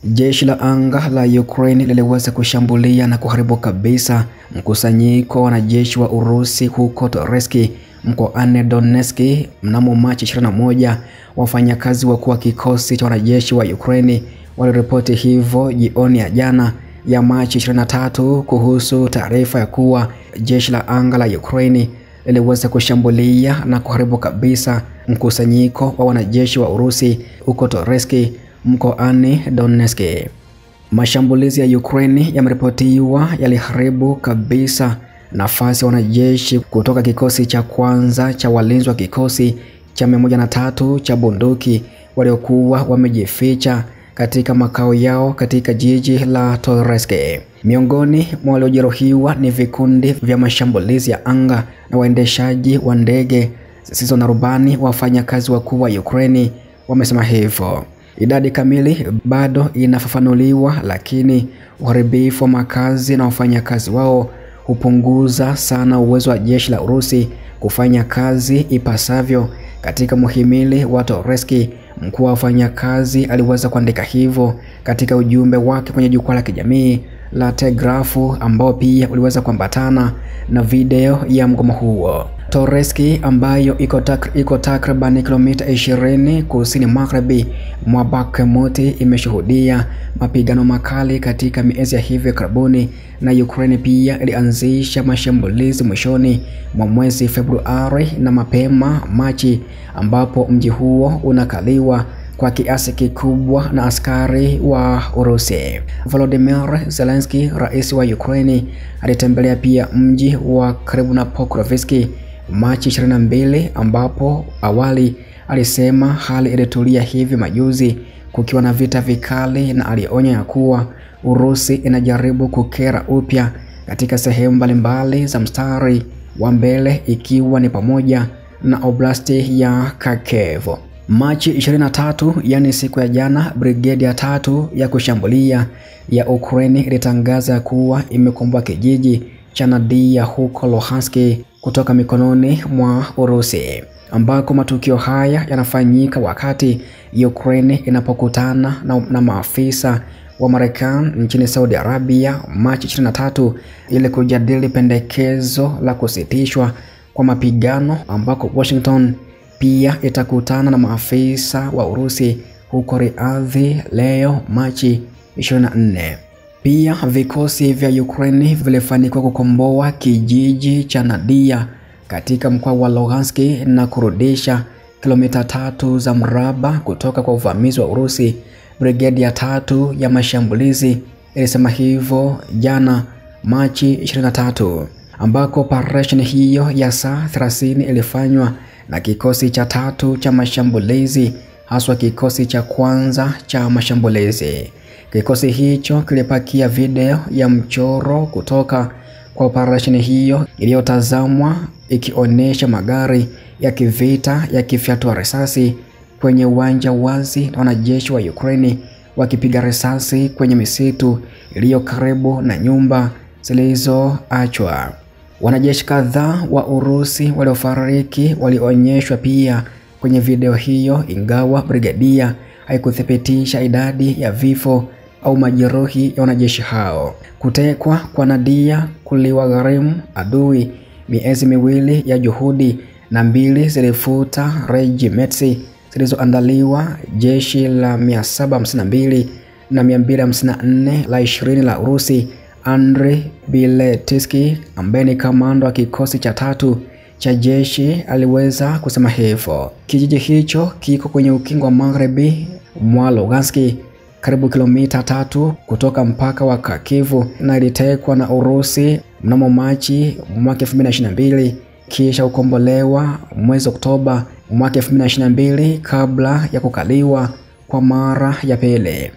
Jeshi la anga la Ukraine liliweza kushambulia na kuharibu kabisa mkusanyiko wa wanajeshi wa Urusi huko Toretsk mkoani Donetsk mnamo Machi 21. Wafanyakazi wakuu wa kikosi cha wanajeshi wa Ukraine waliripoti hivyo jioni ya jana ya Machi 23 kuhusu taarifa ya kuwa jeshi la anga la Ukraine liliweza kushambulia na kuharibu kabisa mkusanyiko wa wanajeshi wa Urusi huko Toretsk mkoani Donetsk. Mashambulizi ya Ukraine yameripotiwa yaliharibu kabisa nafasi ya wanajeshi kutoka kikosi cha kwanza cha walinzi wa kikosi cha 103 cha bunduki waliokuwa wamejificha katika makao yao katika jiji la Toretsk. Miongoni mwa waliojeruhiwa ni vikundi vya mashambulizi ya anga na waendeshaji wa ndege zisizo na rubani. Wafanyakazi wakuu wa Ukraine wamesema hivyo. Idadi kamili bado inafafanuliwa, lakini uharibifu wa makazi na wafanyakazi wao hupunguza sana uwezo wa jeshi la Urusi kufanya kazi ipasavyo katika muhimili wa Toretsk. Mkuu wa wafanyakazi aliweza kuandika hivyo katika ujumbe wake kwenye jukwaa la kijamii la Telegraph, ambao pia uliweza kuambatana na video ya mgomo huo. Toretsk ambayo iko takriban kilomita 20 kusini magharibi mwa Bakhmut imeshuhudia mapigano makali katika miezi ya hivi karibuni, na Ukraine pia ilianzisha mashambulizi mwishoni mwa mwezi Februari na mapema Machi, ambapo mji huo unakaliwa kwa kiasi kikubwa na askari wa Urusi. Volodymyr Zelensky, rais wa Ukraine, alitembelea pia mji wa karibu na Pokrovsk Machi 22, ambapo awali alisema hali ilitulia hivi majuzi kukiwa na vita vikali, na alionya ya kuwa Urusi inajaribu kukera upya katika sehemu mbalimbali za mstari wa mbele, ikiwa ni pamoja na oblasti ya Kharkiv. Machi 23, yani siku ya jana, brigedi ya 3 ya kushambulia ya Ukraine ilitangaza kuwa imekomboa kijiji cha Nadia huko Luhansk kutoka mikononi mwa Urusi, ambako matukio haya yanafanyika wakati Ukraine inapokutana na maafisa wa Marekani nchini Saudi Arabia Machi 23 ili kujadili pendekezo la kusitishwa kwa mapigano, ambako Washington pia itakutana na maafisa wa Urusi huko Riyadh leo Machi 24. Pia vikosi vya Ukraine vilifanikiwa kukomboa kijiji cha Nadia katika mkoa wa Luhansk na kurudisha kilomita 3 za mraba kutoka kwa uvamizi wa Urusi. Brigedi ya 3 ya mashambulizi ilisema hivyo jana Machi 23, ambako operation hiyo ya saa 30 ilifanywa na kikosi cha 3 cha mashambulizi, haswa kikosi cha kwanza cha mashambulizi. Kikosi hicho kilipakia video ya mchoro kutoka kwa operation hiyo iliyotazamwa ikionyesha magari ya kivita yakifyatua risasi kwenye uwanja wazi na wanajeshi wa Ukraine wakipiga risasi kwenye misitu iliyo karibu na nyumba zilizoachwa. Wanajeshi kadhaa wa Urusi waliofariki walionyeshwa pia kwenye video hiyo, ingawa brigadia haikuthibitisha idadi ya vifo au majeruhi ya wanajeshi hao. Kutekwa kwa Nadia kuliwagharimu adui miezi miwili ya juhudi, na 2 zilifuta regiments zilizoandaliwa jeshi la 752 na 254 la 20 la Urusi. Andriy Biletski, ambaye ni kamanda wa kikosi cha 3 cha jeshi, aliweza kusema hivyo. Kijiji hicho kiko kwenye ukingo wa magharibi mwa Luhansk, karibu kilomita 3 kutoka mpaka wa Kharkiv, na ilitekwa na Urusi mnamo Machi mwaka 2022 kisha ukombolewa mwezi Oktoba mwaka 2022 kabla ya kukaliwa kwa mara ya pili.